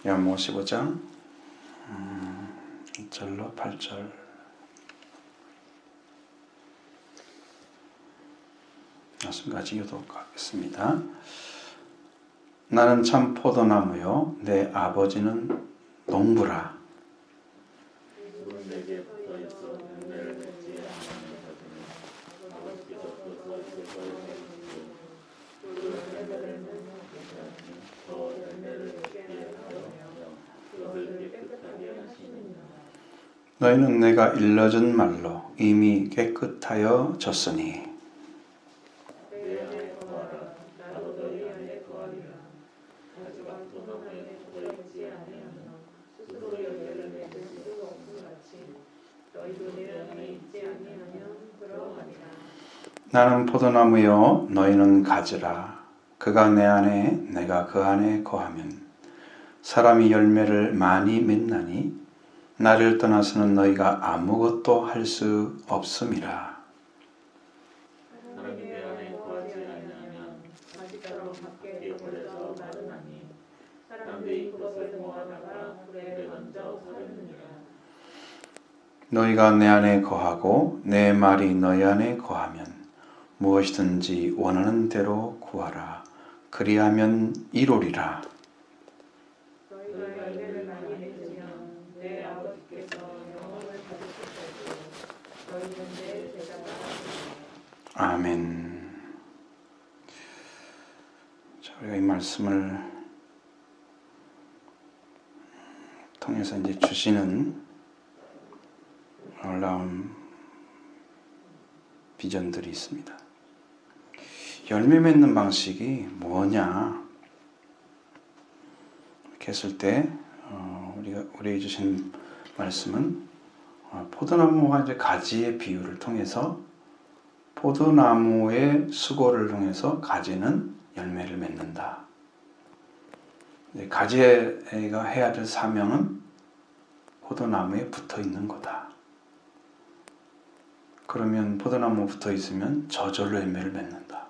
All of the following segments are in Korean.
요한복음 15장 1절로 8절 말씀까지 교독하겠습니다. 나는 참 포도나무요 내 아버지는 농부라. 너희는 내가 일러준 말로 이미 깨끗하여 졌으니 나는 포도나무요 너희는 가지라. 그가 내 안에 내가 그 안에 거하면 사람이 열매를 많이 맺나니 나를 떠나서는 너희가 아무것도 할 수 없음이라. 사람이 내 안에 거하지 아니하면 가시가로 밖에 버려져 마르나니 사람들이 그것을 모아다가 불에 던져 버리느니라. 너희가 내 안에 거하고 내 말이 너희 안에 거하면 무엇이든지 원하는 대로 구하라. 그리하면 이루리라. 너희가 열매를 많이 맺으면 내 아버지께서 영광을 받으실 것이고 너희는 내 제자가 되리라. 아멘. 자, 우리가 이 말씀을 통해서 이제 주시는 놀라운 비전들이 있습니다. 열매 맺는 방식이 뭐냐? 이렇게 했을 때 우리에게 주신 말씀은 포도나무와 이제 가지의 비유를 통해서 포도나무의 수고를 통해서 가지는 열매를 맺는다. 가지가 해야 될 사명은 포도나무에 붙어 있는 거다. 그러면 포도나무 붙어 있으면 저절로 열매를 맺는다.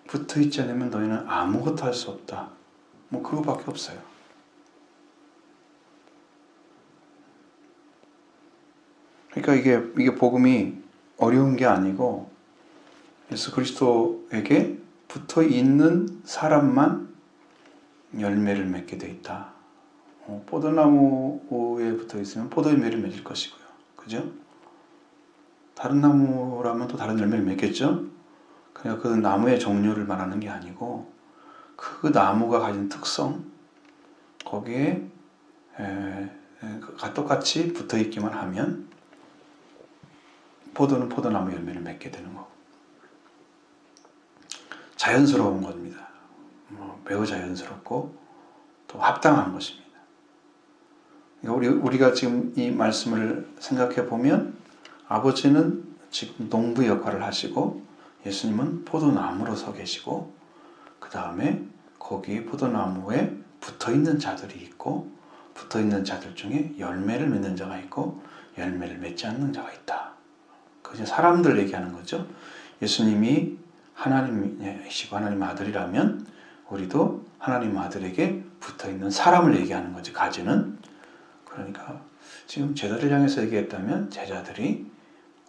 붙어 있지 않으면 너희는 아무것도 할 수 없다. 뭐 그거밖에 없어요. 그러니까 이게 복음이 어려운 게 아니고 예수 그리스도에게 붙어 있는 사람만 열매를 맺게 돼 있다. 포도나무에 붙어 있으면 포도 열매를 맺을 것이고요. 그죠? 다른 나무라면 또 다른 열매를 맺겠죠? 그러니까 그 나무의 종류를 말하는 게 아니고 그 나무가 가진 특성, 거기에 똑같이 붙어 있기만 하면 포도는 포도나무 열매를 맺게 되는 거고 자연스러운 겁니다. 매우 자연스럽고 또 합당한 것입니다. 그러니까 우리가 지금 이 말씀을 생각해 보면 아버지는 지금 농부 역할을 하시고 예수님은 포도나무로 서 계시고 그 다음에 거기 포도나무에 붙어있는 자들이 있고 붙어있는 자들 중에 열매를 맺는 자가 있고 열매를 맺지 않는 자가 있다. 그게 사람들 얘기하는 거죠. 예수님이 하나님이시고 하나님 아들이라면 우리도 하나님 아들에게 붙어있는 사람을 얘기하는 거죠. 가지는. 그러니까 지금 제자들 향해서 얘기했다면 제자들이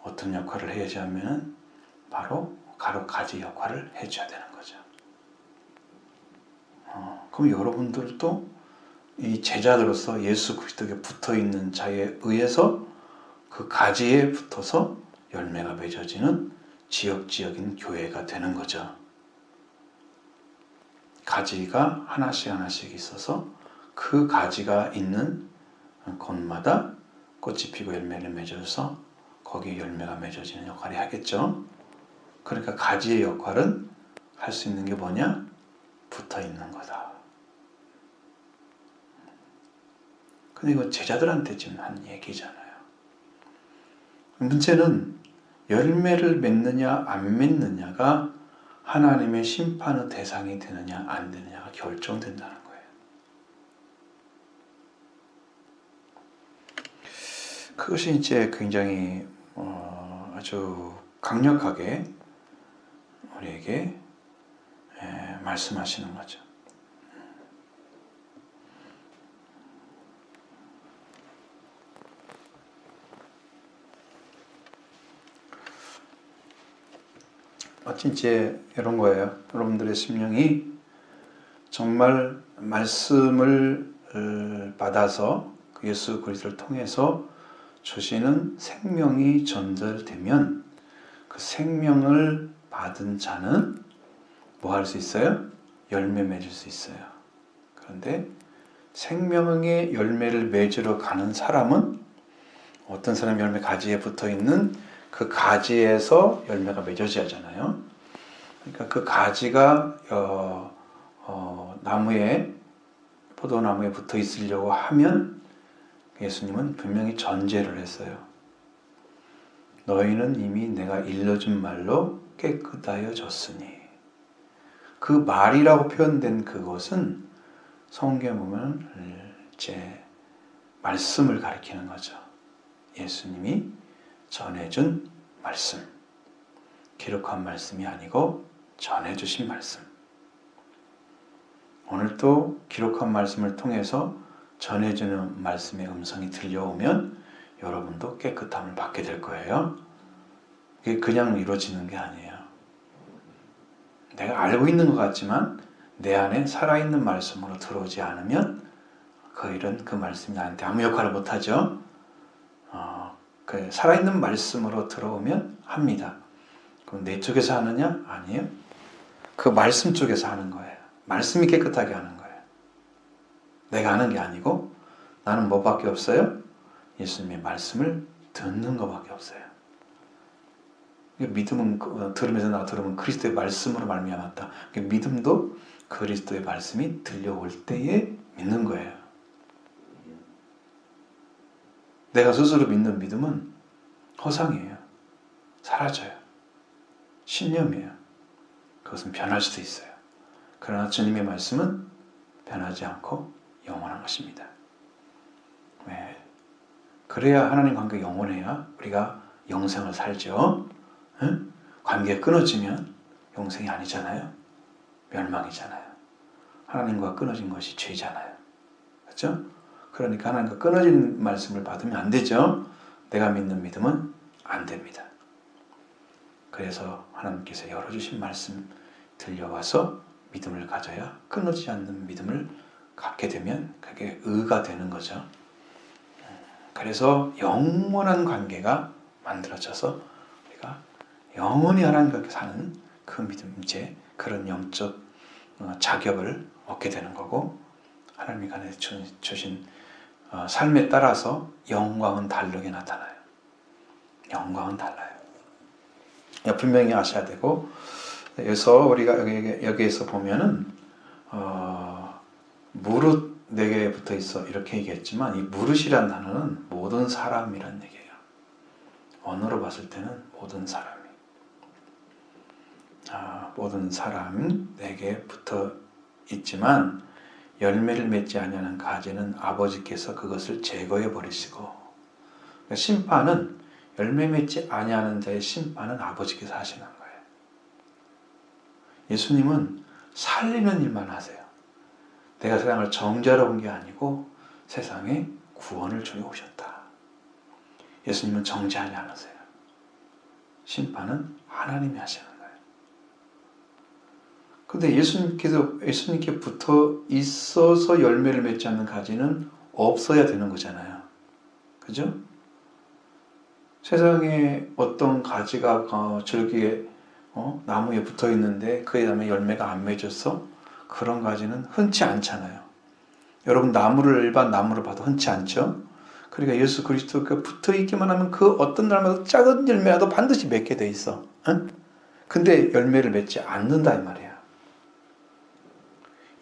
어떤 역할을 해야지 하면 바로 가지 역할을 해줘야 되는 거죠. 그럼 여러분들도 이 제자들로서 예수 그리스도에게 붙어있는 자에 의해서 그 가지에 붙어서 열매가 맺어지는 지역적인 교회가 되는 거죠. 가지가 하나씩 있어서 그 가지가 있는 곳마다 꽃이 피고 열매를 맺어서 거기에 열매가 맺어지는 역할이 하겠죠. 그러니까 가지의 역할은 할 수 있는 게 뭐냐? 붙어 있는 거다. 근데 이거 제자들한테 지금 한 얘기잖아요. 문제는 열매를 맺느냐 안 맺느냐가 하나님의 심판의 대상이 되느냐 안 되느냐가 결정된다는 거예요. 그것이 이제 굉장히 아주 강력하게 우리에게 말씀하시는 거죠. 진짜 이런 거예요. 여러분들의 심령이 정말 말씀을 받아서 예수 그리스도를 통해서 주시는 생명이 전달되면 그 생명을 받은 자는 뭐 할 수 있어요? 열매 맺을 수 있어요. 그런데 생명의 열매를 맺으러 가는 사람은 어떤 사람 열매 가지에 붙어 있는 그 가지에서 열매가 맺어져야 하잖아요. 그러니까 그 가지가 나무에 포도나무에 붙어 있으려고 하면 예수님은 분명히 전제를 했어요. 너희는 이미 내가 일러준 말로 깨끗하여졌으니. 그 말이라고 표현된 그것은 성경에 보면 제 말씀을 가리키는 거죠. 예수님이 전해준 말씀. 기록한 말씀이 아니고 전해주신 말씀. 오늘도 기록한 말씀을 통해서 전해주는 말씀의 음성이 들려오면 여러분도 깨끗함을 받게 될 거예요. 그게 그냥 이루어지는 게 아니에요. 내가 알고 있는 것 같지만 내 안에 살아있는 말씀으로 들어오지 않으면 그 말씀이 나한테 아무 역할을 못하죠. 그 살아있는 말씀으로 들어오면 합니다. 그럼 내 쪽에서 하느냐? 아니에요. 그 말씀 쪽에서 하는 거예요. 말씀이 깨끗하게 하는 거예요. 내가 하는 게 아니고 나는 뭐밖에 없어요? 예수님의 말씀을 듣는 것밖에 없어요. 믿음은 들으면서 나 들으면 그리스도의 말씀으로 말미암았다. 믿음도 그리스도의 말씀이 들려올 때에 믿는 거예요. 내가 스스로 믿는 믿음은 허상이에요. 사라져요. 신념이에요. 그것은 변할 수도 있어요. 그러나 주님의 말씀은 변하지 않고 영원한 것입니다. 왜? 그래야 하나님 관계가 영원해야 우리가 영생을 살죠. 응? 관계가 끊어지면 영생이 아니잖아요. 멸망이잖아요. 하나님과 끊어진 것이 죄잖아요. 그렇죠? 그러니까 하나님과 끊어진 말씀을 받으면 안 되죠. 내가 믿는 믿음은 안 됩니다. 그래서 하나님께서 열어주신 말씀 들려와서 믿음을 가져야 끊어지지 않는 믿음을 갖게 되면 그게 의가 되는 거죠. 그래서 영원한 관계가 만들어져서 우리가 영원히 하나님과 사는 그 믿음제 그런 영적 자격을 얻게 되는 거고 하나님이 간에 주신 삶에 따라서 영광은 다르게 나타나요. 영광은 달라요. 분명히 아셔야 되고 그래서 우리가 여기에서 보면은 무릇 내게 붙어 있어 이렇게 얘기했지만 이 무릇이란 단어는 모든 사람이란 얘기예요. 언어로 봤을 때는 모든 사람이 모든 사람 내게 붙어 있지만 열매를 맺지 아니하는 가지는 아버지께서 그것을 제거해 버리시고 그러니까 심판은 열매 맺지 아니하는 자의 심판은 아버지께서 하시는 거예요. 예수님은 살리는 일만 하세요. 내가 세상을 정죄하러 온 게 아니고 세상에 구원을 주려 오셨다. 예수님은 정죄하지 않으세요. 심판은 하나님이 하시는 거예요. 근데 예수님께 붙어 있어서 열매를 맺지 않는 가지는 없어야 되는 거잖아요. 그죠? 세상에 어떤 가지가 절기에 나무에 붙어 있는데 그에 다음에 열매가 안 맺어서 그런 가지는 흔치 않잖아요. 여러분 일반 나무를 봐도 흔치 않죠? 그러니까 예수 그리스도가 붙어 있기만 하면 그 어떤 날마다 작은 열매라도 반드시 맺게 돼 있어. 응? 근데 열매를 맺지 않는다 이 말이야.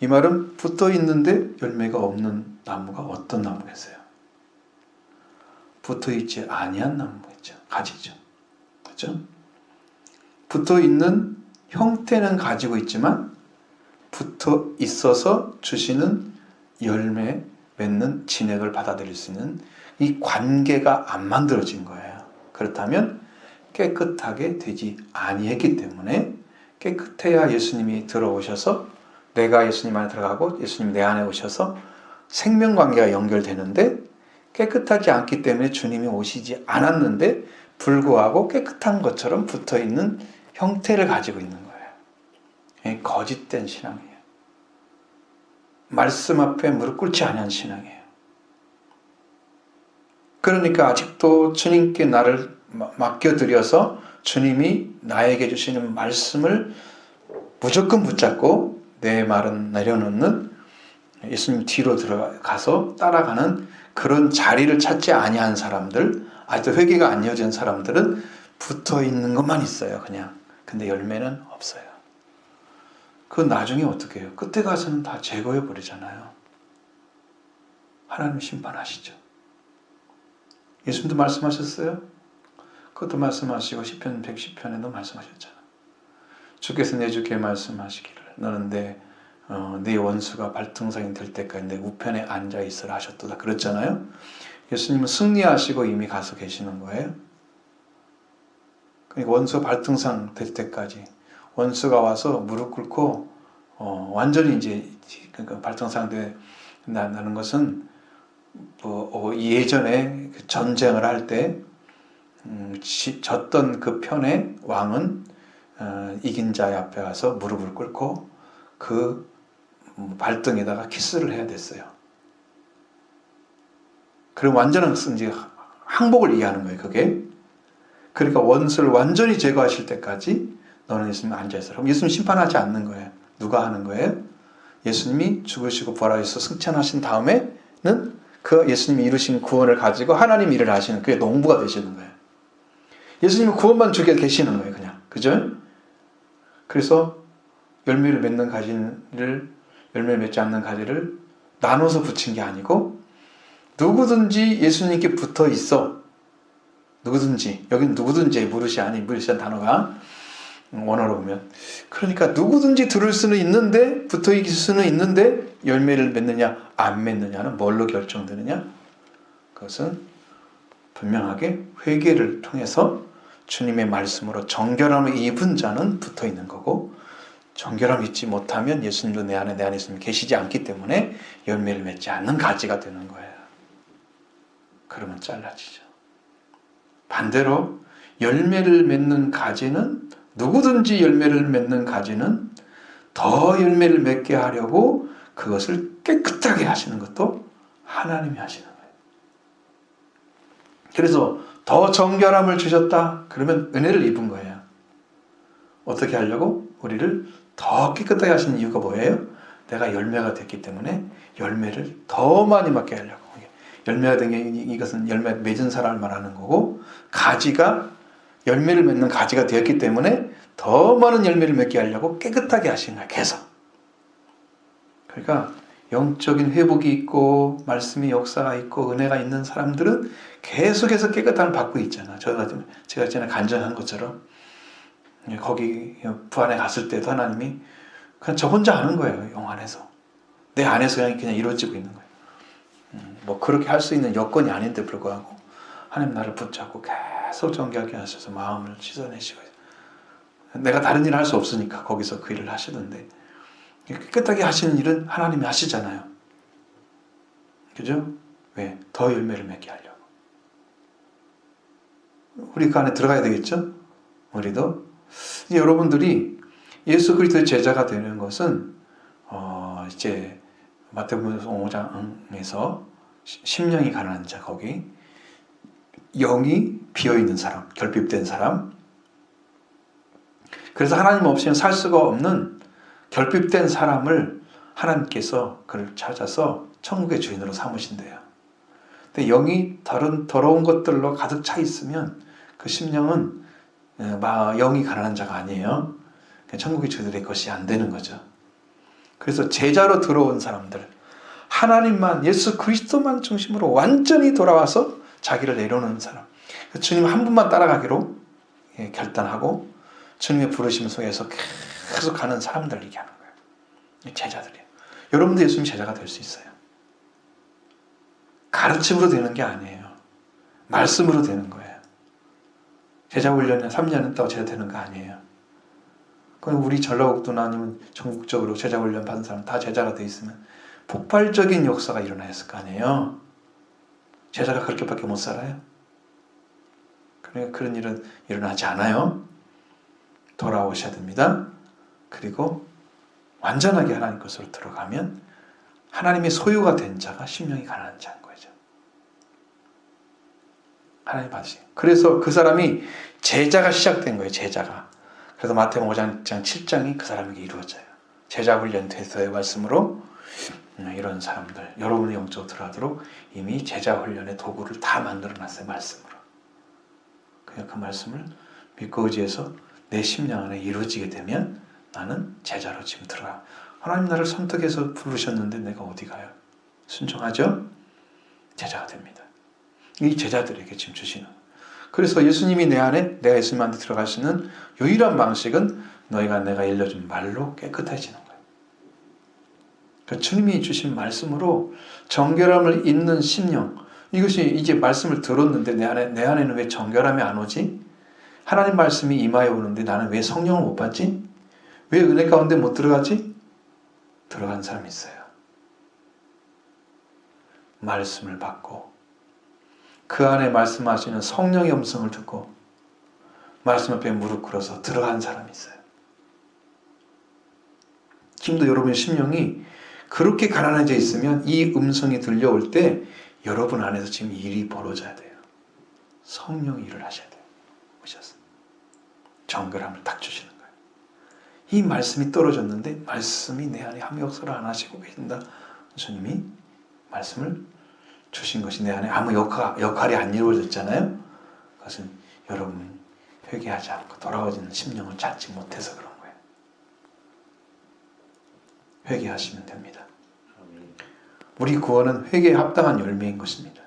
이 말은 붙어 있는데 열매가 없는 나무가 어떤 나무겠어요? 붙어 있지 아니한 나무겠죠. 가지죠. 그렇죠? 붙어 있는 형태는 가지고 있지만 붙어 있어서 주시는 열매 맺는 진액을 받아들일 수 있는 이 관계가 안 만들어진 거예요. 그렇다면 깨끗하게 되지 아니했기 때문에 깨끗해야 예수님이 들어오셔서 내가 예수님 안에 들어가고 예수님 내 안에 오셔서 생명관계가 연결되는데 깨끗하지 않기 때문에 주님이 오시지 않았는데 불구하고 깨끗한 것처럼 붙어있는 형태를 가지고 있는 거예요. 거짓된 신앙이에요. 말씀 앞에 무릎 꿇지 않은 신앙이에요. 그러니까 아직도 주님께 나를 맡겨드려서 주님이 나에게 주시는 말씀을 무조건 붙잡고 내 말은 내려놓는, 예수님 뒤로 들어가서 따라가는 그런 자리를 찾지 아니한 사람들, 아직도 회개가 안 이어진 사람들은 붙어있는 것만 있어요. 그냥. 근데 열매는 없어요. 그건 나중에 어떻게 해요? 끝에 가서는 다 제거해 버리잖아요. 하나님 심판하시죠. 예수님도 말씀하셨어요. 그것도 말씀하시고 시편 110편에도 말씀하셨잖아요. 주께서 내 주께 말씀하시기를 너는 네 원수가 발등상이 될 때까지 내 우편에 앉아 있으라 하셨도다. 그랬잖아요. 예수님은 승리하시고 이미 가서 계시는 거예요. 그러니까 원수가 발등상 될 때까지, 원수가 와서 무릎 꿇고 완전히 이제 그러니까 발등상 된다는 것은 예전에 전쟁을 할 때 졌던 그 편의 왕은 이긴 자의 앞에 가서 무릎을 꿇고 그 발등에다가 키스를 해야 됐어요. 그럼 완전한 이제 항복을 얘기하는 거예요. 그게. 그러니까 원수를 완전히 제거하실 때까지 너는 예수님 앉아있어라. 그럼 예수님 심판하지 않는 거예요. 누가 하는 거예요? 예수님이 죽으시고 부활하셔서 승천하신 다음에는 그 예수님이 이루신 구원을 가지고 하나님 일을 하시는, 그게 농부가 되시는 거예요. 예수님은 구원만 주게 계시는 거예요. 그냥. 그죠? 그래서 열매를 맺는 가지를, 열매를 맺지 않는 가지를 나눠서 붙인 게 아니고, 누구든지 예수님께 붙어 있어. 누구든지. 여기는 누구든지 무릇이란 단어가 원어로 보면. 그러니까 누구든지 들을 수는 있는데, 붙어 있을 수는 있는데, 열매를 맺느냐, 안 맺느냐는 뭘로 결정되느냐? 그것은 분명하게 회개를 통해서 주님의 말씀으로 정결함을 입은 자는 붙어 있는 거고, 정결함 잊지 못하면 예수님도 내 안에 예수님 계시지 않기 때문에 열매를 맺지 않는 가지가 되는 거예요. 그러면 잘라지죠. 반대로 열매를 맺는 가지는, 누구든지 열매를 맺는 가지는 더 열매를 맺게 하려고 그것을 깨끗하게 하시는 것도 하나님이 하시는 거예요. 그래서 더 정결함을 주셨다. 그러면 은혜를 입은 거예요. 어떻게 하려고? 우리를 더 깨끗하게 하시는 이유가 뭐예요? 내가 열매가 됐기 때문에 열매를 더 많이 맡게 하려고. 열매가 된 게, 이것은 열매 맺은 사람을 말하는 거고, 가지가 열매를 맺는 가지가 되었기 때문에 더 많은 열매를 맺게 하려고 깨끗하게 하시는 거예요. 계속. 그러니까 영적인 회복이 있고 말씀의 역사가 있고 은혜가 있는 사람들은 계속해서 깨끗함을 받고 있잖아. 제가 전에 간증한 것처럼 거기 부안에 갔을 때도 하나님이 그냥 저 혼자 하는 거예요. 영 안에서. 내 안에서 그냥 이루어지고 있는 거예요. 뭐 그렇게 할 수 있는 여건이 아닌데 불구하고 하나님 나를 붙잡고 계속 정결하게 하셔서 마음을 씻어내시고, 내가 다른 일을 할 수 없으니까 거기서 그 일을 하시던데, 깨끗하게 하시는 일은 하나님이 하시잖아요. 그죠? 왜? 더 열매를 맺게 하려고. 우리 그 안에 들어가야 되겠죠? 우리도. 이제 여러분들이 예수 그리스도의 제자가 되는 것은 이제 마태복음 5장에서 심령이 가난한 자, 거기 영이 비어있는 사람, 결핍된 사람, 그래서 하나님 없이는 살 수가 없는 결핍된 사람을 하나님께서 그를 찾아서 천국의 주인으로 삼으신대요. 근데 영이 다른 더러운 것들로 가득 차 있으면 그 심령은 영이 가난한 자가 아니에요. 천국의 주인들의 것이 안 되는 거죠. 그래서 제자로 들어온 사람들, 하나님만, 예수 그리스도만 중심으로 완전히 돌아와서 자기를 내려놓는 사람, 주님 한 분만 따라가기로 결단하고 주님의 부르심 속에서 계속 가는 사람들 얘기하는 거예요. 제자들이에요. 여러분도 예수님 제자가 될 수 있어요. 가르침으로 되는 게 아니에요. 말씀으로 되는 거예요. 제자 훈련에 3년 했다고 제자 되는 거 아니에요. 그럼 우리 전라북도나 아니면 전국적으로 제자 훈련 받은 사람 다 제자가 돼 있으면 폭발적인 역사가 일어나야 했을 거 아니에요. 제자가 그렇게밖에 못 살아요. 그러니까 그런 일은 일어나지 않아요. 돌아오셔야 됩니다. 그리고 완전하게 하나님 것으로 들어가면 하나님의 소유가 된 자가 심령이 가난한 자인 거죠. 하나님 받으세요. 그래서 그 사람이 제자가 시작된 거예요. 제자가. 그래서 마태복음 5장 7장이 그 사람에게 이루어져요. 제자 훈련돼서의 말씀으로 이런 사람들, 여러분이 영적으로 들어가도록 이미 제자 훈련의 도구를 다 만들어놨어요. 말씀으로. 그냥 그 말씀을 믿고 의지해서 내 심령 안에 이루어지게 되면 나는 제자로 지금 들어가. 하나님 나를 선택해서 부르셨는데 내가 어디 가요? 순종하죠? 제자가 됩니다. 이 제자들에게 지금 주시는. 그래서 예수님이 내 안에, 내가 예수님한테 들어갈 수 있는 유일한 방식은 너희가 내가 일러준 말로 깨끗해지는 거예요. 그러니까 주님이 주신 말씀으로 정결함을 잇는 심령, 이것이 이제 말씀을 들었는데 내 안에는 왜 정결함이 안 오지? 하나님 말씀이 임하여 오는데 나는 왜 성령을 못 받지? 왜 은혜 가운데 못 들어가지? 들어간 사람이 있어요. 말씀을 받고 그 안에 말씀하시는 성령의 음성을 듣고 말씀 앞에 무릎 꿇어서 들어간 사람이 있어요. 지금도 여러분의 심령이 그렇게 가난해져 있으면 이 음성이 들려올 때 여러분 안에서 지금 일이 벌어져야 돼요. 성령이 일을 하셔야 돼요. 오셨어요. 정결함을 딱 주시는 거예요. 이 말씀이 떨어졌는데 말씀이 내 안에 아무 역사를 안 하시고 계신다. 주님이 말씀을 주신 것이 내 안에 아무 역할이 안 이루어졌잖아요. 그것은 여러분 회개하지 않고 돌아오지는 심령을 찾지 못해서 그런 거예요. 회개하시면 됩니다. 우리 구원은 회개에 합당한 열매인 것입니다.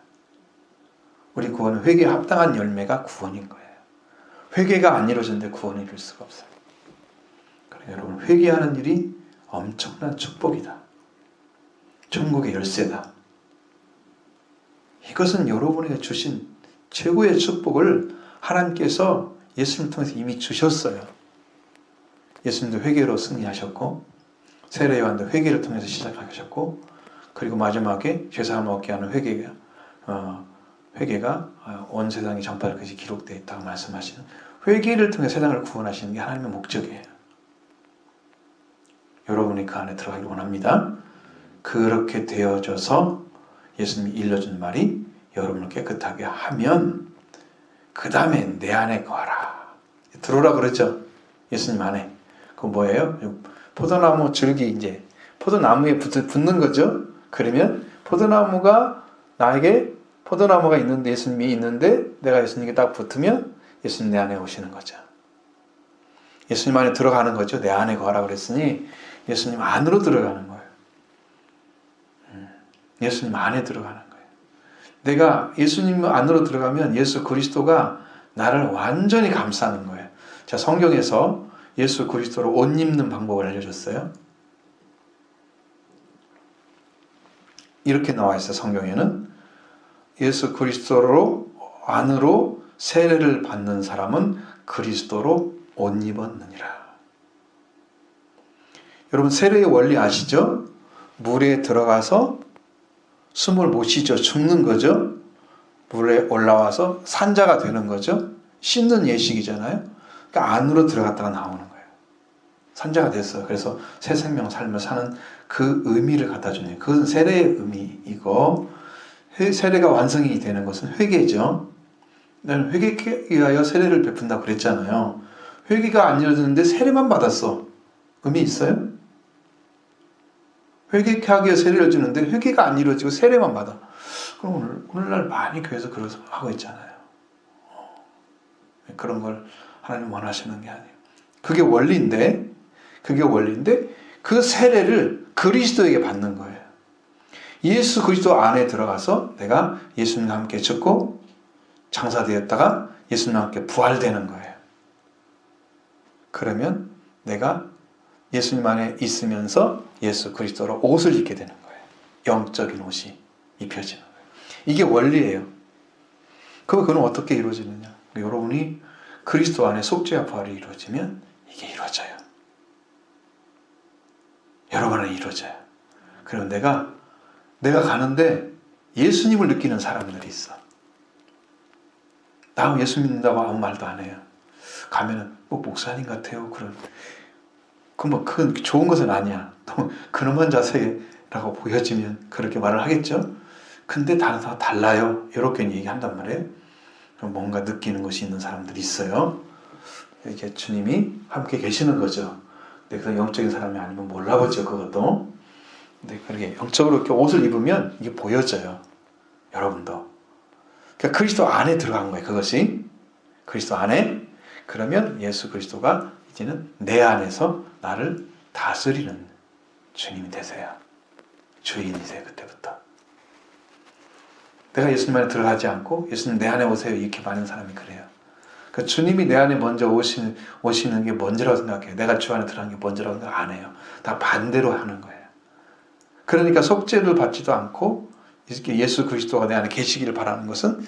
우리 구원은 회개에 합당한 열매가 구원인 거예요. 회개가 안 이루어졌는데 구원을 이룰 수가 없어요. 그러니까 여러분 회개하는 일이 엄청난 축복이다. 천국의 열쇠다. 이것은 여러분에게 주신 최고의 축복을 하나님께서 예수님을 통해서 이미 주셨어요. 예수님도 회개로 승리하셨고 세례 요한도 회개를 통해서 시작하셨고 그리고 마지막에 죄사함 얻게 하는 회개가 온 세상에 전파할 것이 기록되어 있다고 말씀하시는 회개를 통해 세상을 구원하시는 게 하나님의 목적이에요. 여러분이 그 안에 들어가길 원합니다. 그렇게 되어져서 예수님이 일러준 말이 여러분을 깨끗하게 하면 그 다음에 내 안에 거하라. 들어오라 그랬죠. 예수님 안에. 그거 뭐예요? 포도나무 줄기 이제 포도나무에 붙는 거죠. 그러면 포도나무가 있는데 예수님이 있는데 내가 예수님께 딱 붙으면 예수님 내 안에 오시는 거죠. 예수님 안에 들어가는 거죠. 내 안에 거하라 그랬으니 예수님 안으로 들어가는 거예요. 예수님 안에 들어가는 거예요. 내가 예수님 안으로 들어가면 예수 그리스도가 나를 완전히 감싸는 거예요. 자, 성경에서 예수 그리스도로 옷 입는 방법을 알려줬어요. 이렇게 나와 있어요. 성경에는 예수 그리스도로 안으로 세례를 받는 사람은 그리스도로 옷 입었느니라. 여러분 세례의 원리 아시죠? 물에 들어가서 숨을 못 쉬죠. 죽는 거죠. 물에 올라와서 산자가 되는 거죠. 씻는 예식이잖아요. 그러니까 안으로 들어갔다가 나오는 거예요. 산자가 됐어요. 그래서 새 생명 삶을 사는 그 의미를 갖다 주네요. 그것은 세례의 의미이고 세례가 완성이 되는 것은 회개죠. 나는 회개에 의하여 세례를 베푼다고 그랬잖아요. 회개가 안 이루어졌는데 세례만 받았어. 의미 있어요? 회개하기 위해 세례를 주는데 회개가 안 이루어지고 세례만 받아. 그럼 오늘날 많이 교회에서 그런 하고 있잖아요. 그런 걸 하나님 원하시는 게 아니에요. 그게 원리인데 그 세례를 그리스도에게 받는 거예요. 예수 그리스도 안에 들어가서 내가 예수님과 함께 죽고 장사되었다가 예수님과 함께 부활되는 거예요. 그러면 내가 예수님 안에 있으면서 예수 그리스도로 옷을 입게 되는 거예요. 영적인 옷이 입혀지는 거예요. 이게 원리예요. 그건 어떻게 이루어지느냐? 여러분이 그리스도 안에 속죄와 부활이 이루어지면 이게 이루어져요. 여러분 안에 이루어져요. 그리고 내가 가는데 예수님을 느끼는 사람들이 있어. 나 예수 믿는다고 아무 말도 안 해요. 가면은 뭐 목사님 같아요. 그건 좋은 것은 아니야. 또 근엄한 자세라고 보여지면 그렇게 말을 하겠죠. 근데 다른 사람 달라요. 이렇게 얘기한단 말이에요. 그럼 뭔가 느끼는 것이 있는 사람들이 있어요. 이렇게 주님이 함께 계시는 거죠. 근데 그건 영적인 사람이 아니면 몰라보죠, 그것도. 근데 그렇게 영적으로 이렇게 옷을 입으면 이게 보여져요. 여러분도. 그러니까 그리스도 안에 들어간 거예요, 그것이. 그리스도 안에. 그러면 예수 그리스도가 이제는 내 안에서 나를 다스리는 주님이 되세요. 주인이세요, 그때부터. 내가 예수님 안에 들어가지 않고 예수님 내 안에 오세요 이렇게 많은 사람이 그래요. 그러니까 주님이 내 안에 먼저 오시는 게 먼저라고 생각해요. 내가 주 안에 들어가는 게 먼저라고 생각 안 해요. 다 반대로 하는 거예요. 그러니까 속죄를 받지도 않고 이렇게 예수 그리스도가 내 안에 계시기를 바라는 것은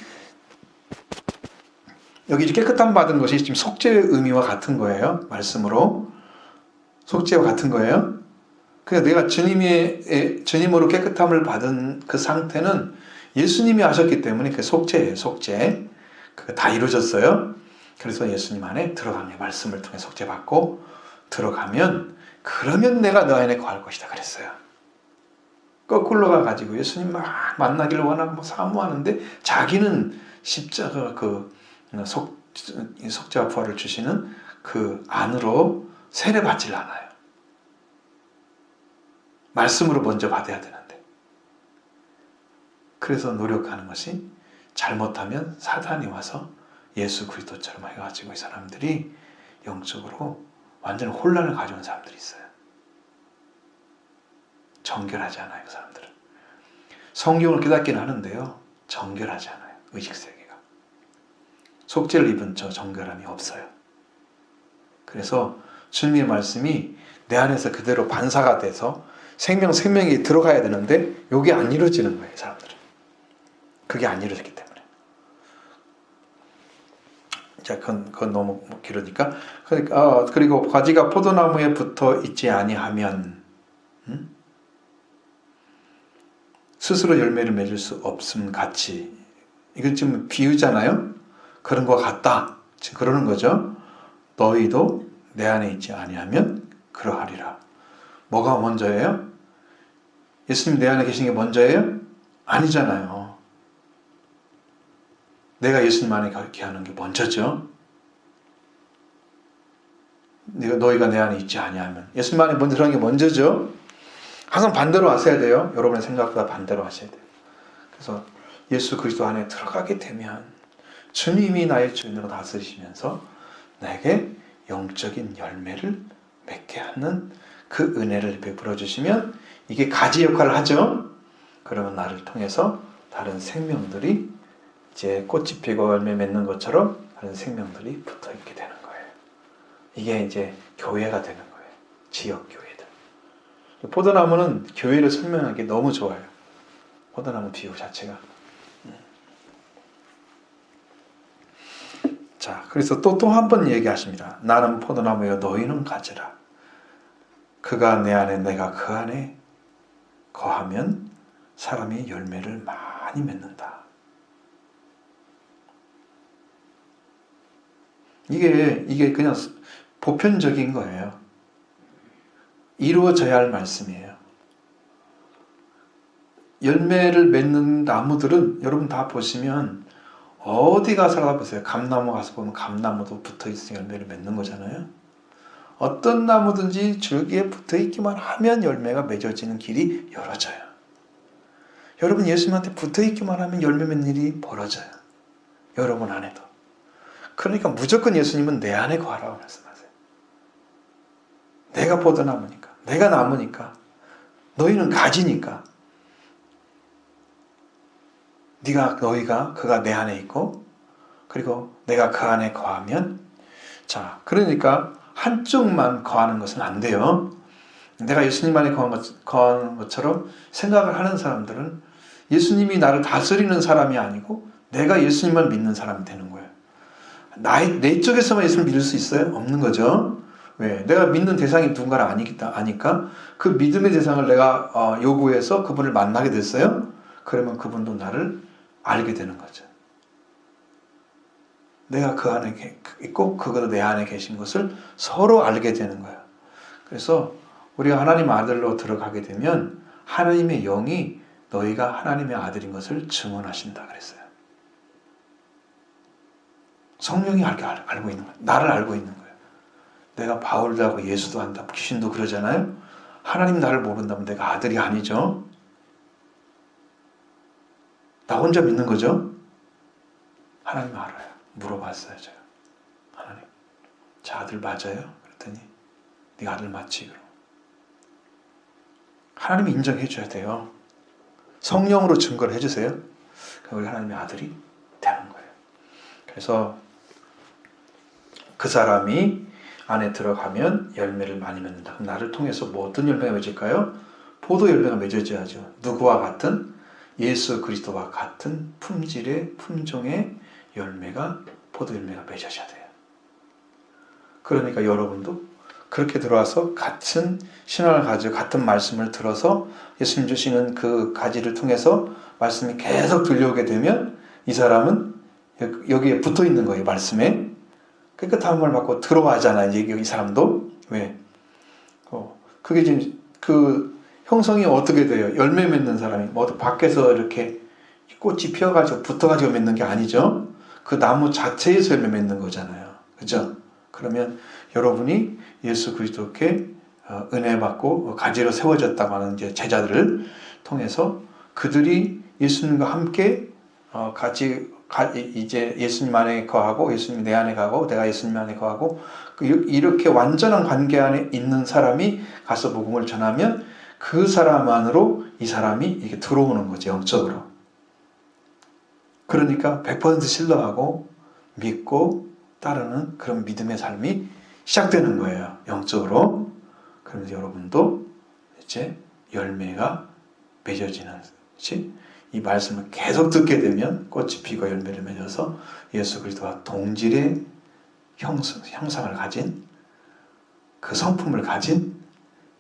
여기 깨끗함 받은 것이 지금 속죄의 의미와 같은 거예요. 말씀으로. 속죄와 같은 거예요. 그러니까 내가 주님으로 깨끗함을 받은 그 상태는 예수님이 하셨기 때문에 그 속죄예요. 속죄. 그거 다 이루어졌어요. 그래서 예수님 안에 들어가면 말씀을 통해 속죄받고 들어가면 그러면 내가 너 안에 거할 것이다 그랬어요. 거꾸로 가가지고 예수님 막 만나기를 원하고 뭐 사모하는데 자기는 십자가 속죄와 부활을 주시는 그 안으로 세례받질 않아요. 말씀으로 먼저 받아야 되는데. 그래서 노력하는 것이 잘못하면 사단이 와서 예수 그리스도처럼 해가지고 이 사람들이 영적으로 완전 혼란을 가져온 사람들이 있어요. 정결하지 않아요, 그 사람들은. 성경을 깨닫기는 하는데요, 정결하지 않아요, 의식세계가. 속죄를 입은 저 정결함이 없어요. 그래서 주님의 말씀이 내 안에서 그대로 반사가 돼서 생명이 들어가야 되는데 이게 안 이루어지는 거예요, 사람들은. 그게 안 이루어졌기 때문에. 자, 그건 너무 길으니까. 그리고 가지가 포도나무에 붙어 있지 아니하면 스스로 열매를 맺을 수 없음 같이. 이건 지금 비유잖아요. 그런 것 같다. 지금 그러는 거죠. 너희도 내 안에 있지 아니하면 그러하리라. 뭐가 먼저예요? 예수님 내 안에 계신 게 먼저예요? 아니잖아요. 내가 예수님 안에 거하는 게 먼저죠. 너희가 내 안에 있지 아니하면 예수님 안에 먼저 들어가는 게 먼저죠. 항상 반대로 하셔야 돼요. 여러분의 생각보다 반대로 하셔야 돼요. 그래서 예수 그리스도 안에 들어가게 되면 주님이 나의 주인으로 다스리시면서 내게 영적인 열매를 맺게 하는 그 은혜를 베풀어 주시면 이게 가지 역할을 하죠. 그러면 나를 통해서 다른 생명들이 이제 꽃이 피고 열매 맺는 것처럼 다른 생명들이 붙어 있게 되는 거예요. 이게 이제 교회가 되는 거예요. 지역 교회들. 포도나무는 교회를 설명하기 너무 좋아요. 포도나무 비유 자체가. 자, 그래서 또 한 번 얘기하십니다. 나는 포도나무여 너희는 가지라. 그가 내 안에 내가 그 안에 거하면 사람이 열매를 많이 맺는다. 이게 그냥 보편적인 거예요. 이루어져야 할 말씀이에요. 열매를 맺는 나무들은 여러분 다 보시면 어디 가서 보세요. 감나무 가서 보면 감나무도 붙어있어 열매를 맺는 거잖아요. 어떤 나무든지 줄기에 붙어있기만 하면 열매가 맺어지는 길이 열어져요. 여러분 예수님한테 붙어있기만 하면 열매 맺는 일이 벌어져요. 여러분 안에도. 그러니까 무조건 예수님은 내 안에 거하라고 말씀하세요. 내가 포도나무니까, 내가 나무니까, 너희는 가지니까. 너희가 그가 내 안에 있고 그리고 내가 그 안에 거하면 자, 그러니까 한쪽만 거하는 것은 안 돼요. 내가 예수님 안에 거하는 것처럼 생각을 하는 사람들은 예수님이 나를 다스리는 사람이 아니고 내가 예수님만 믿는 사람이 되는 거예요. 내 쪽에서만 예수님을 믿을 수 있어요? 없는 거죠. 왜? 내가 믿는 대상이 누군가를 아니까 그 믿음의 대상을 내가 요구해서 그분을 만나게 됐어요. 그러면 그분도 나를 알게 되는 거죠. 내가 그 안에 있고 그가 내 안에 계신 것을 서로 알게 되는 거예요. 그래서 우리가 하나님 아들로 들어가게 되면 하나님의 영이 너희가 하나님의 아들인 것을 증언하신다 그랬어요. 성령이 알고 있는 거예요. 나를 알고 있는 거예요. 내가 바울도 하고 예수도 한다. 귀신도 그러잖아요. 하나님 나를 모른다면 내가 아들이 아니죠. 나 혼자 믿는 거죠. 하나님 알아요. 물어봤어요. 제가. 하나님, 저 아들 맞아요? 그랬더니 네가 아들 맞지? 그럼. 하나님이 인정해 줘야 돼요. 성령으로 증거를 해주세요. 그럼 우리 하나님의 아들이 되는 거예요. 그래서 그 사람이 안에 들어가면 열매를 많이 맺는다. 그럼 나를 통해서 뭐 어떤 열매가 맺을까요? 포도 열매가 맺어져야죠. 누구와 같은? 예수 그리스도와 같은 품질의 품종의 열매가 포도 열매가 맺어져야 돼요. 그러니까 여러분도 그렇게 들어와서 같은 신앙을 가지고 같은 말씀을 들어서 예수님 주시는 그 가지를 통해서 말씀이 계속 들려오게 되면 이 사람은 여기에 붙어 있는 거예요. 말씀에. 그러니까 다음을 받고 들어가잖아요. 이 사람도. 왜? 그게 지금 그 형성이 어떻게 돼요? 열매 맺는 사람이 뭐 밖에서 이렇게 꽃이 피어가지고 붙어가지고 맺는 게 아니죠. 그 나무 자체에서 열매 맺는 거잖아요. 그죠? 그러면 여러분이 예수 그리스도께 은혜 받고 가지로 세워졌다고 하는 이제 제자들을 통해서 그들이 예수님과 함께 같이 이제 예수님 안에 거하고 예수님이 내 안에 가고 내가 예수님 안에 거하고 이렇게 완전한 관계 안에 있는 사람이 가서 복음을 전하면 그 사람 안으로 이 사람이 이렇게 들어오는 거죠. 영적으로. 그러니까 100% 신뢰하고 믿고 따르는 그런 믿음의 삶이 시작되는 거예요. 영적으로. 그러면서 여러분도 이제 열매가 맺어지는 것이 이 말씀을 계속 듣게 되면 꽃이 피고 열매를 맺어서 예수 그리스도와 동질의 형상을 가진 그 성품을 가진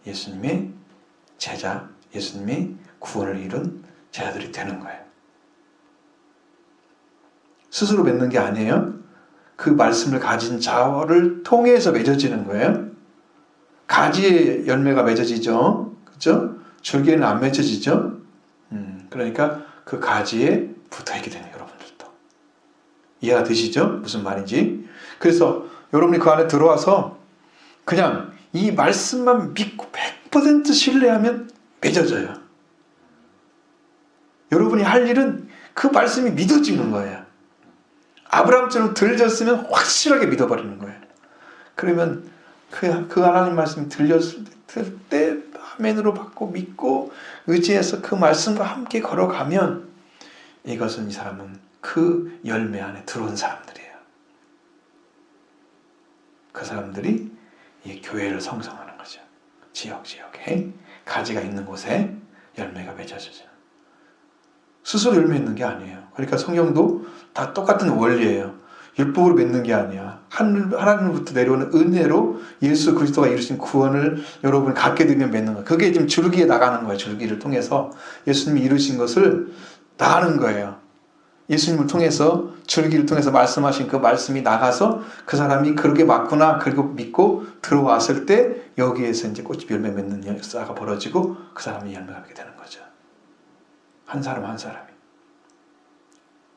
예수님의 제자, 예수님의 구원을 이룬 제자들이 되는 거예요. 스스로 맺는 게 아니에요. 그 말씀을 가진 자를 통해서 맺어지는 거예요. 가지에 열매가 맺어지죠. 그렇죠? 줄기에는 안 맺어지죠. 그러니까 그 가지에 붙어있게 되는 여러분들도. 이해가 되시죠? 무슨 말인지. 그래서 여러분이 그 안에 들어와서 그냥 이 말씀만 믿고 100% 신뢰하면 맺어져요. 여러분이 할 일은 그 말씀이 믿어지는 거예요. 아브라함처럼 들렸으면 확실하게 믿어버리는 거예요. 그러면 그 하나님 말씀이 들렸을 때 아멘으로 받고 믿고 의지해서 그 말씀과 함께 걸어가면 이것은 이 사람은 그 열매 안에 들어온 사람들이에요. 그 사람들이 이 교회를 성성하는 거죠. 지역에 가지가 있는 곳에 열매가 맺어져요. 스스로 열매 있는 게 아니에요. 그러니까 성경도 다 똑같은 원리예요. 율법으로 맺는 게 아니야. 하나님으로부터 내려오는 은혜로 예수 그리스도가 이루신 구원을 여러분이 갖게 되면 맺는 거예요. 그게 지금 줄기에 나가는 거예요. 줄기를 통해서 예수님이 이루신 것을 나가는 거예요. 예수님을 통해서 줄기를 통해서 말씀하신 그 말씀이 나가서 그 사람이 그렇게 맞구나 그리고 믿고 들어왔을 때 여기에서 이제 꽃이 열매 맺는 역사가 벌어지고 그 사람이 열매가 맺게 되는 거죠. 한 사람 한 사람이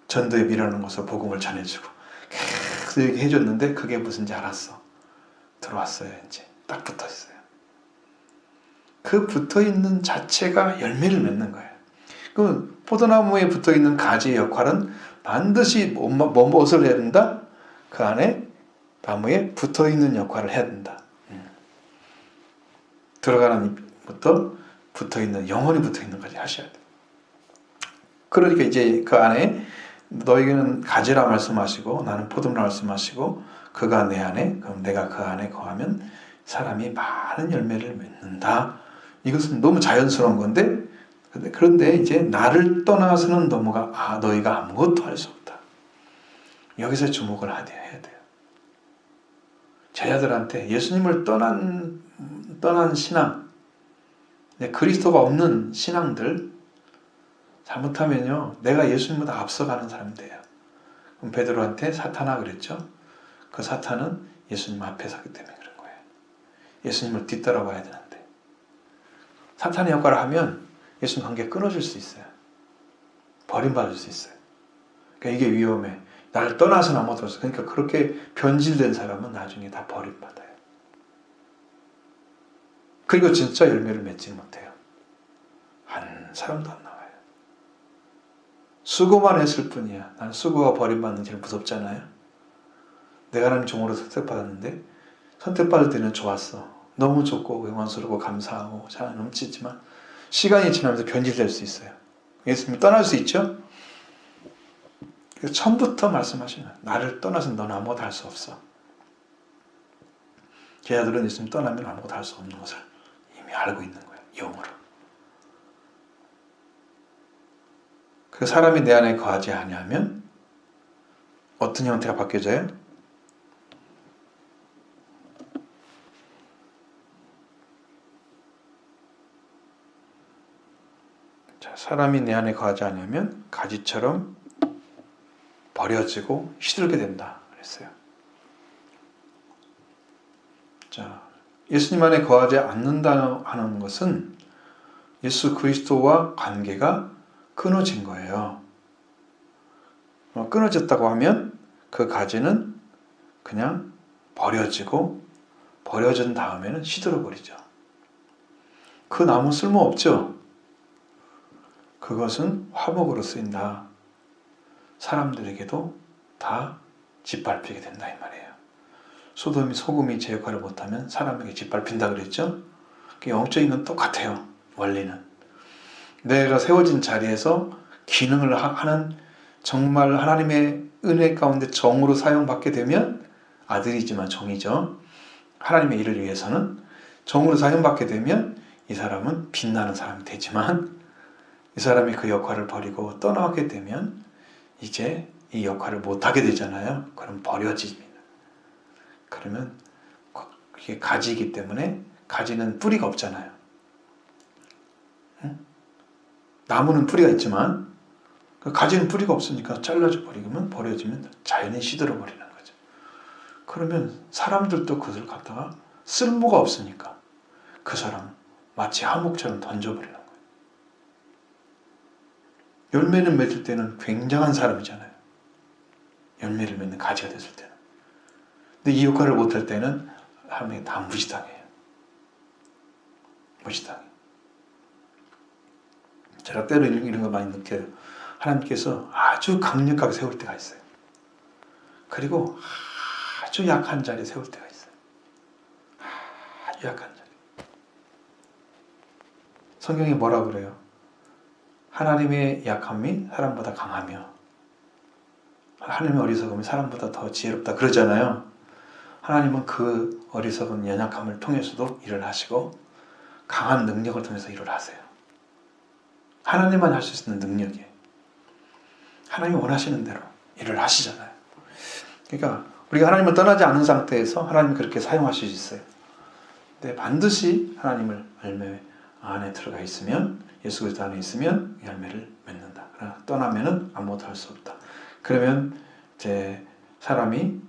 전도에 미루는 것으로 복음을 전해주고 계속 얘기해줬는데 그게 무슨지 알았어. 들어왔어요. 이제 딱 붙어있어요. 그 붙어있는 자체가 열매를 맺는 거예요. 그 포도나무에 붙어있는 가지의 역할은 반드시 무엇을 해야 된다? 그 안에 나무에 붙어있는 역할을 해야 된다. 들어가는 부터 붙어있는 영원히 붙어있는 까지 하셔야 돼요. 그러니까 이제 그 안에 너에게는 가지라 말씀하시고 나는 포도나무 말씀하시고 그가 내 안에 그럼 내가 그 안에 거하면 사람이 많은 열매를 맺는다. 이것은 너무 자연스러운 건데 그런데 이제 나를 떠나서는 너희가 아무것도 할 수 없다. 여기서 주목을 해야 돼요. 제자들한테 예수님을 떠난 신앙, 그리스도가 없는 신앙들 잘못하면요 내가 예수님보다 앞서가는 사람이 돼요. 그럼 베드로한테 사탄아 그랬죠. 그 사탄은 예수님 앞에 서기 때문에 그런 거예요. 예수님을 뒤따라와야 되는데 사탄의 역할을 하면 예수님 관계 끊어질 수 있어요. 버림받을 수 있어요. 그러니까 이게 위험해. 나를 떠나서는 아무것도 없어. 그러니까 그렇게 변질된 사람은 나중에 다 버림받아요. 그리고 진짜 열매를 맺지 못해요. 한 사람도 안 나와요. 수고만 했을 뿐이야. 나는 수고가 버림받는 게 제일 무섭잖아요. 내가 하나님 종으로 선택받았는데 선택받을 때는 좋았어. 너무 좋고 영광스럽고 감사하고 잘 넘치지만 시간이 지나면서 변질될 수 있어요. 예수님이 떠날 수 있죠? 그래서 처음부터 말씀하시는 나를 떠나서 너는 아무것도 할 수 없어. 제자들은 예수님 떠나면 아무것도 할 수 없는 것을 이미 알고 있는 거예요. 영으로. 그 사람이 내 안에 거하지 아니하면 어떤 형태가 바뀌어져요? 자, 사람이 내 안에 거하지 않으면 가지처럼 버려지고 시들게 된다 그랬어요. 자, 예수님 안에 거하지 않는다 하는 것은 예수 그리스도와 관계가 끊어진 거예요. 끊어졌다고 하면 그 가지는 그냥 버려지고 버려진 다음에는 시들어 버리죠. 그 나무 쓸모없죠. 그것은 화목으로 쓰인다. 사람들에게도 다 짓밟히게 된다 이 말이에요. 소돔이 소금이 제 역할을 못하면 사람에게 짓밟힌다 그랬죠. 영적인 건 똑같아요. 원리는 내가 세워진 자리에서 기능을 하는 정말 하나님의 은혜 가운데 정으로 사용받게 되면 아들이지만 종이죠. 하나님의 일을 위해서는 정으로 사용받게 되면 이 사람은 빛나는 사람이 되지만 이 사람이 그 역할을 버리고 떠나게 되면 이제 이 역할을 못하게 되잖아요. 그럼 버려집니다. 그러면 이게 가지이기 때문에 가지는 뿌리가 없잖아요. 응? 나무는 뿌리가 있지만 가지는 뿌리가 없으니까 잘라져 버리면 버려지면 자연히 시들어 버리는 거죠. 그러면 사람들도 그것을 갖다가 쓸모가 없으니까 그 사람 마치 하목처럼 던져버리는 거예요. 열매를 맺을 때는 굉장한 사람이잖아요. 열매를 맺는 가지가 됐을 때는. 근데 이 역할을 못할 때는 하나님이 다 무시당해요. 무시당해요. 제가 때로 이런 거 많이 느껴요. 하나님께서 아주 강력하게 세울 때가 있어요. 그리고 아주 약한 자리에 세울 때가 있어요. 아주 약한 자리. 성경이 뭐라 그래요? 하나님의 약함이 사람보다 강하며 하나님의 어리석음이 사람보다 더 지혜롭다 그러잖아요. 하나님은 그 어리석은 연약함을 통해서도 일을 하시고 강한 능력을 통해서 일을 하세요. 하나님만 할 수 있는 능력이에요. 하나님이 원하시는 대로 일을 하시잖아요. 그러니까 우리가 하나님을 떠나지 않은 상태에서 하나님이 그렇게 사용하실 수 있어요. 근데 반드시 하나님을 열매 안에 들어가 있으면 예수 그리스도 안에 있으면 열매를 맺는다. 그러나 떠나면은 아무것도 할 수 없다. 그러면 이제 사람이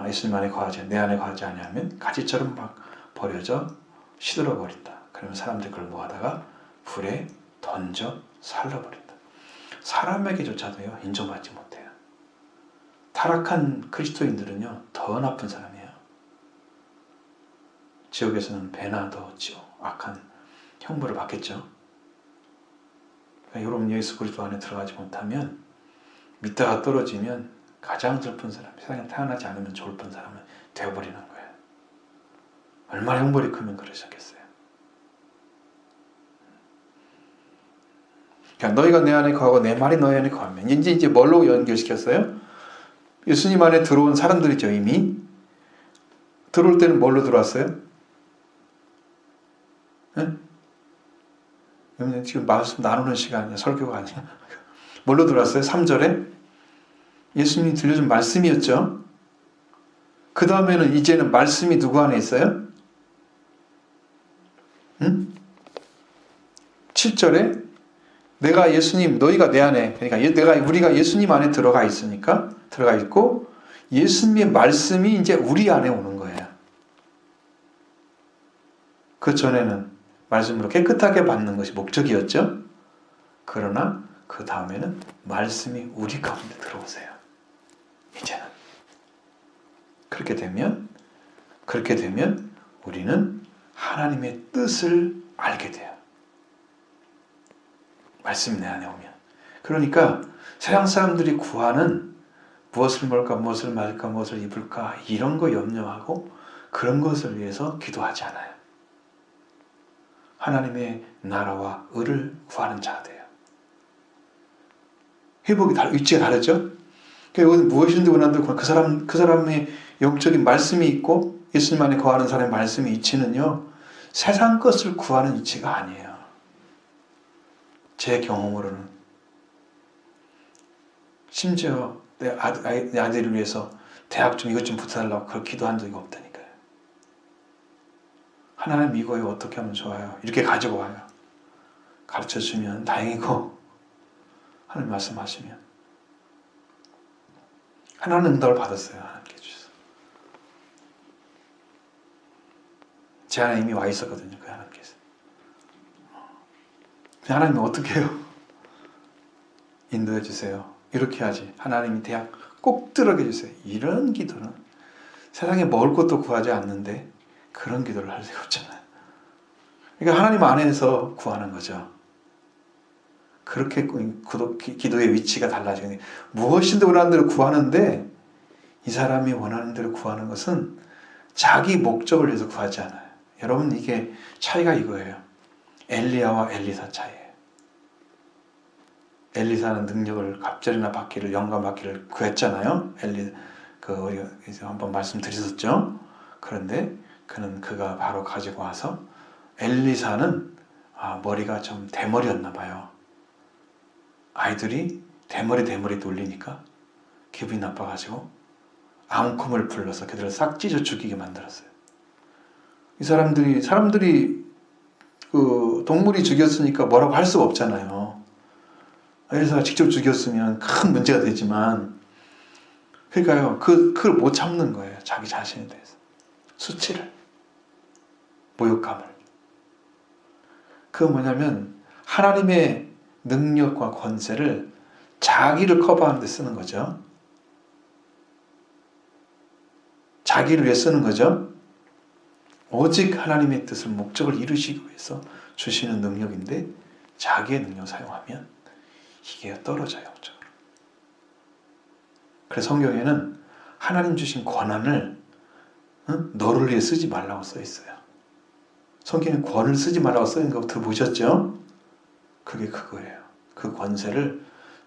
예수님 안에 거하지 내 안에 거하지 아니하면 가지처럼 막 버려져 시들어 버린다. 그러면 사람들이 그걸 모아다가 불에 던져 살라버린다. 사람에게조차도요 인정받지 못해요. 타락한 그리스도인들은요 더 나쁜 사람이에요. 지옥에서는 배나 더 악한 형벌을 받겠죠. 그러니까 여러분 예수 그리스도 안에 들어가지 못하면 믿다가 떨어지면 가장 슬픈 사람, 세상에 태어나지 않으면 좋을 뻔 사람은 되어버리는 거예요. 얼마나 형벌이 크면 그러셨겠어요. 그러니까 너희가 내 안에 거하고 내 말이 너희 안에 거하면 이제 뭘로 연결시켰어요? 예수님 안에 들어온 사람들이죠. 이미 들어올 때는 뭘로 들어왔어요? 네? 지금 말씀 나누는 시간이야. 설교가 아니야. 뭘로 들어왔어요? 3절에 예수님이 들려준 말씀이었죠. 그 다음에는 이제는 말씀이 누구 안에 있어요? 7절에 내가 예수님, 너희가 내 안에, 그러니까 우리가 예수님 안에 들어가 있고, 예수님의 말씀이 이제 우리 안에 오는 거예요. 그 전에는 말씀으로 깨끗하게 받는 것이 목적이었죠. 그러나 그 다음에는 말씀이 우리 가운데 들어오세요. 이제는. 그렇게 되면 우리는 하나님의 뜻을 알게 돼요. 말씀이 내 안에 오면. 그러니까 세상 사람들이 구하는 무엇을 먹을까, 무엇을 마실까, 무엇을 입을까 이런 거 염려하고 그런 것을 위해서 기도하지 않아요. 하나님의 나라와 의를 구하는 자가 돼요. 회복이 위치가 다르죠? 그러니까 여기서 무엇인지 원하는데 그 사람의 영적인 말씀이 있고 예수님 안에 거하는 사람의 말씀의 위치는요, 세상 것을 구하는 위치가 아니에요. 제 경험으로는. 심지어 내 아들을 위해서 대학 좀 이것 좀 붙여달라고 그걸 기도한 적이 없다니까요. 하나님 이거에 어떻게 하면 좋아요? 이렇게 가지고 와요. 가르쳐주면 다행이고 하나님 말씀하시면 하나님 응답을 받았어요. 하나님께 주셔서. 제 안에 이미 와 있었거든요. 그 하나님께서. 하나님이 어떻게 해요? 인도해 주세요. 이렇게 하지. 하나님이 대학 꼭 들어게 해주세요. 이런 기도는 세상에 먹을 것도 구하지 않는데 그런 기도를 할 수가 없잖아요. 그러니까 하나님 안에서 구하는 거죠. 그렇게 기도의 위치가 달라지는 거예요. 무엇인데 원하는 대로 구하는데 이 사람이 원하는 대로 구하는 것은 자기 목적을 위해서 구하지 않아요. 여러분 이게 차이가 이거예요. 엘리야와 엘리사 차이예요. 엘리사는 능력을 갑절이나 받기를 영감 받기를 구했잖아요. 우리가 한번 말씀드렸었죠. 그런데 그가 바로 가지고 와서 엘리사는 머리가 좀 대머리였나 봐요. 아이들이 대머리 놀리니까 기분이 나빠가지고 앙금을 불러서 그들을 싹 찢어 죽이게 만들었어요. 이 사람들이 그 동물이 죽였으니까 뭐라고 할 수가 없잖아요. 엘리사가 직접 죽였으면 큰 문제가 되지만, 그러니까요, 그걸 못 참는 거예요. 자기 자신에 대해서. 수치를, 모욕감을. 그건 뭐냐면, 하나님의 능력과 권세를 자기를 커버하는 데 쓰는 거죠. 자기를 위해 쓰는 거죠. 오직 하나님의 뜻을, 목적을 이루시기 위해서 주시는 능력인데, 자기의 능력을 사용하면 이게 떨어져요. 영적으로. 그래서 성경에는 하나님 주신 권한을 너를 위해 쓰지 말라고 써 있어요. 성경에 권을 쓰지 말라고 써 있는 거 들어보셨죠? 그게 그거예요. 그 권세를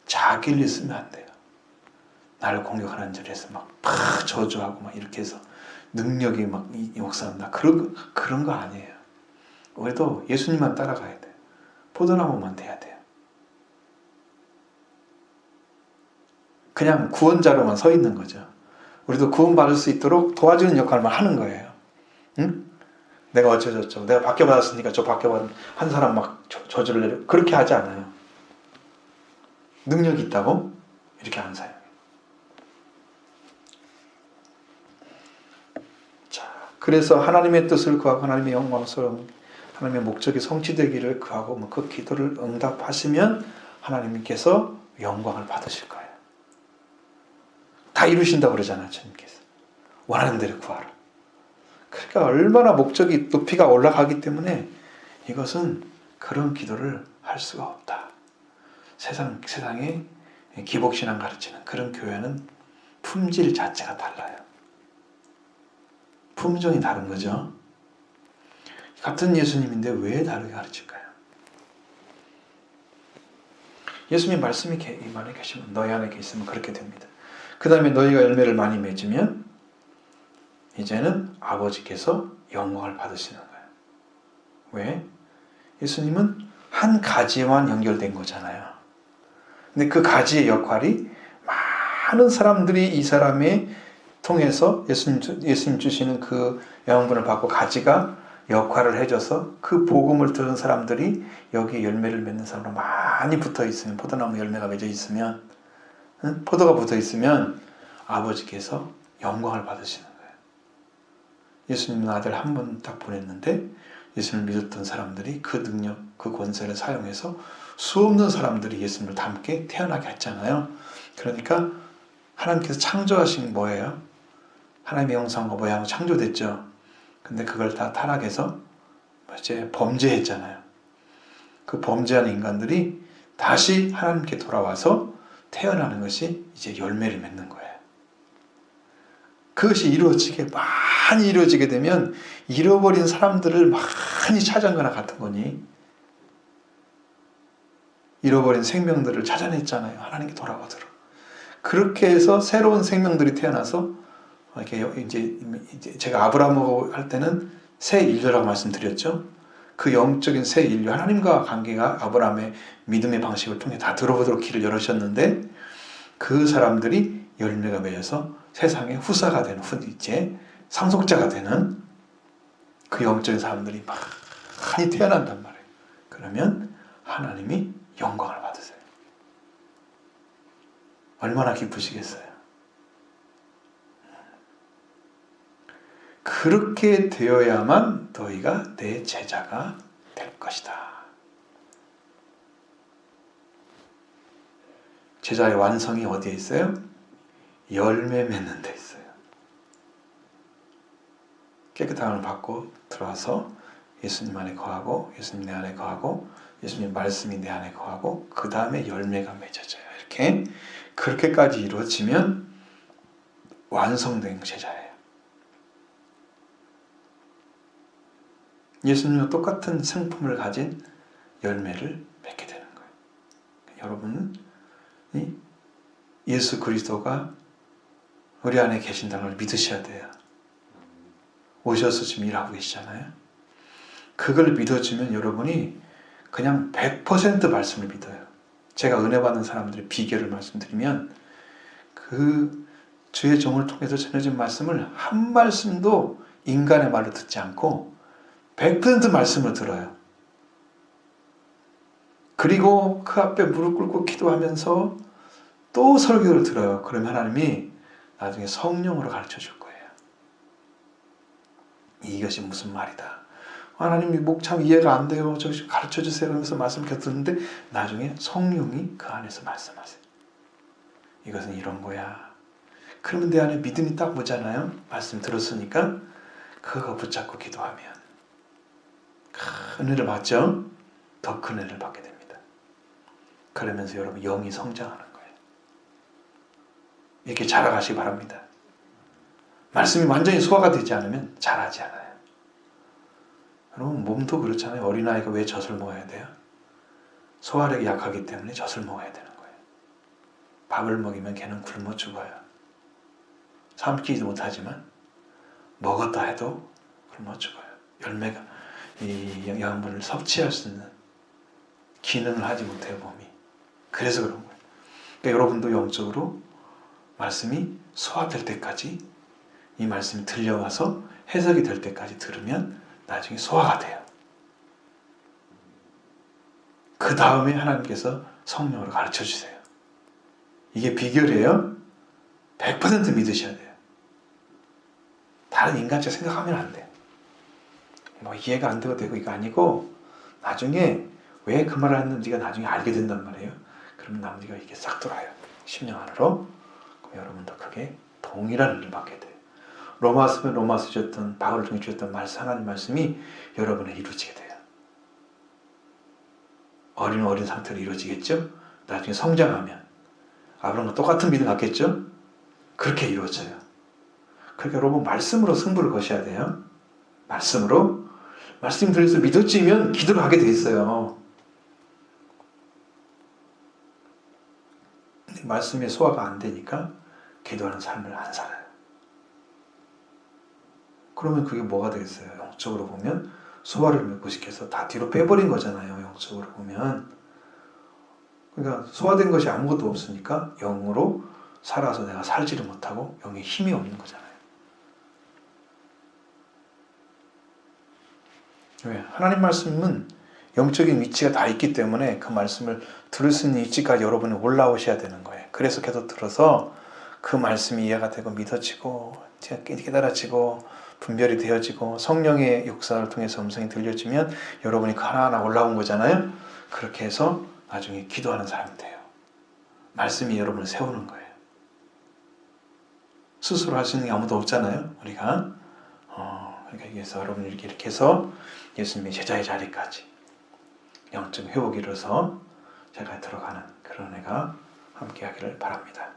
자기를 위해 쓰면 안 돼요. 나를 공격하는 자리에 해서 막 저주하고 막 이렇게 해서 능력이 막 역사한다. 그런 거 아니에요. 우리도 예수님만 따라가야 돼요. 포도나무만 돼야 돼요. 그냥 구원자로만 서 있는 거죠. 우리도 구원받을 수 있도록 도와주는 역할만 하는 거예요. 응? 내가 어쩌저쩌고 내가 바뀌어받았으니까 저 바뀌어받은 한 사람 막 저주를 내려 그렇게 하지 않아요. 능력이 있다고 이렇게 안 사용해요. 자, 그래서 하나님의 뜻을 구하고 하나님의 영광스러운 하나님의 목적이 성취되기를 구하고 그 기도를 응답하시면 하나님께서 영광을 받으실 거예요. 다 이루신다고 그러잖아요. 주님께서. 원하는 대로 구하라. 그러니까 얼마나 목적이 높이가 올라가기 때문에 이것은 그런 기도를 할 수가 없다. 세상에 기복신앙 가르치는 그런 교회는 품질 자체가 달라요. 품종이 다른 거죠. 같은 예수님인데 왜 다르게 가르칠까요? 예수님 말씀이 이 안에 계시면 너희 안에 있으면 그렇게 됩니다. 그 다음에 너희가 열매를 많이 맺으면 이제는 아버지께서 영광을 받으시는 거예요. 왜? 예수님은 한 가지와만 연결된 거잖아요. 근데 그 가지의 역할이 많은 사람들이 이 사람에 통해서 예수님 주시는 그 영광을 받고 가지가 역할을 해줘서 그 복음을 들은 사람들이 여기 열매를 맺는 사람으로 많이 붙어 있으면, 포도나무 열매가 맺어 있으면, 포도가 붙어 있으면 아버지께서 영광을 받으시는 거예요. 예수님은 아들 한 번 딱 보냈는데 예수님을 믿었던 사람들이 그 능력, 그 권세를 사용해서 수없는 사람들이 예수님을 닮게 태어나게 했잖아요. 그러니까 하나님께서 창조하신 뭐예요? 하나님의 형상과 모양으로 창조됐죠. 근데 그걸 다 타락해서 이제 범죄했잖아요. 그 범죄한 인간들이 다시 하나님께 돌아와서 태어나는 것이 이제 열매를 맺는 거예요. 그것이 많이 이루어지게 되면 잃어버린 사람들을 많이 찾은 거나 같은 거니. 잃어버린 생명들을 찾아냈잖아요. 하나님께 돌아오도록. 그렇게 해서 새로운 생명들이 태어나서 이렇게 이제 제가 아브라함하고 할 때는 새 인류라고 말씀드렸죠. 그 영적인 새 인류, 하나님과 관계가 아브라함의 믿음의 방식을 통해 다 들어보도록 길을 열으셨는데 그 사람들이 열매가 맺어서 세상의 후사가 되는, 이제 상속자가 되는 그 영적인 사람들이 많이 태어난단 말이에요. 그러면 하나님이 영광을 받으세요. 얼마나 기쁘시겠어요. 그렇게 되어야만 너희가 내 제자가 될 것이다. 제자의 완성이 어디에 있어요? 열매 맺는 데 있어요. 깨끗함을 받고 들어와서 예수님 안에 거하고, 예수님 내 안에 거하고, 예수님 말씀이 내 안에 거하고, 그 다음에 열매가 맺어져요. 이렇게 그렇게까지 이루어지면 완성된 제자예요. 예수님과 똑같은 성품을 가진 열매를 맺게 되는 거예요. 여러분은 예수 그리스도가 우리 안에 계신다는 걸 믿으셔야 돼요. 오셔서 지금 일하고 계시잖아요. 그걸 믿어주면 여러분이 그냥 100% 말씀을 믿어요. 제가 은혜 받는 사람들의 비결을 말씀드리면 그 주의 종을 통해서 전해진 말씀을 한 말씀도 인간의 말로 듣지 않고 100% 말씀을 들어요. 그리고 그 앞에 무릎 꿇고 기도하면서 또 설교를 들어요. 그러면 하나님이 나중에 성령으로 가르쳐 줄 거예요. 이것이 무슨 말이다. 하나님이 목 참 이해가 안 돼요. 저 가르쳐 주세요. 하면서 말씀을 계속 듣는데 나중에 성령이 그 안에서 말씀하세요. 이것은 이런 거야. 그러면 내 안에 믿음이 딱 오잖아요. 말씀 들었으니까 그거 붙잡고 기도하면 큰 은혜를 받죠. 더 큰 은혜를 받게 됩니다. 그러면서 여러분 영이 성장하는 거예요. 이렇게 자라가시기 바랍니다. 말씀이 완전히 소화가 되지 않으면 자라지 않아요. 여러분 몸도 그렇잖아요. 어린아이가 왜 젖을 먹어야 돼요? 소화력이 약하기 때문에 젖을 먹어야 되는 거예요. 밥을 먹이면 걔는 굶어 죽어요. 삼키지도 못하지만 먹었다 해도 굶어 죽어요. 열매가 이 영양분을 섭취할 수 있는 기능을 하지 못해요. 몸이. 그래서 그런 거예요. 그러니까 여러분도 영적으로 말씀이 소화될 때까지 이 말씀이 들려와서 해석이 될 때까지 들으면 나중에 소화가 돼요. 그 다음에 하나님께서 성령으로 가르쳐 주세요. 이게 비결이에요. 100% 믿으셔야 돼요. 다른 인간적 생각하면 안 돼요. 뭐 이해가 안 되고 이거 아니고 나중에 왜 그 말을 했는지가 나중에 알게 된단 말이에요. 그러면 나머지가 이게 싹 돌아요. 10년 안으로. 그럼 여러분도 크게 동일한 일을 받게 돼요. 로마서면 로마서 주셨던 바울을 통해 주셨던 말씀, 하나님 말씀이 여러분에 이루어지게 돼요. 어린 상태로 이루어지겠죠? 나중에 성장하면 아브라함과 똑같은 믿음 갖겠죠? 그렇게 이루어져요. 그러니까 여러분 말씀으로 승부를 거셔야 돼요. 말씀으로. 말씀 들려서 믿어지면 기도를 하게 돼 있어요. 근데 말씀의 소화가 안 되니까 기도하는 삶을 안 살아요. 그러면 그게 뭐가 되겠어요? 영적으로 보면 소화를 맺고시켜서 다 뒤로 빼버린 거잖아요. 영적으로 보면. 그러니까 소화된 것이 아무것도 없으니까 영으로 살아서 내가 살지를 못하고 영에 힘이 없는 거잖아요. 왜? 하나님 말씀은 영적인 위치가 다 있기 때문에 그 말씀을 들을 수 있는 위치까지 여러분이 올라오셔야 되는 거예요. 그래서 계속 들어서 그 말씀이 이해가 되고 믿어지고 깨달아지고 분별이 되어지고 성령의 역사를 통해서 음성이 들려지면 여러분이 하나하나 올라온 거잖아요. 그렇게 해서 나중에 기도하는 사람이 돼요. 말씀이 여러분을 세우는 거예요. 스스로 할 수 있는 게 아무도 없잖아요. 우리가 그러니까 그래서 여러분이 이렇게 해서 예수님의 제자의 자리까지 영적 회복이 이루어서 제가 들어가는 그런 애가 함께 하기를 바랍니다.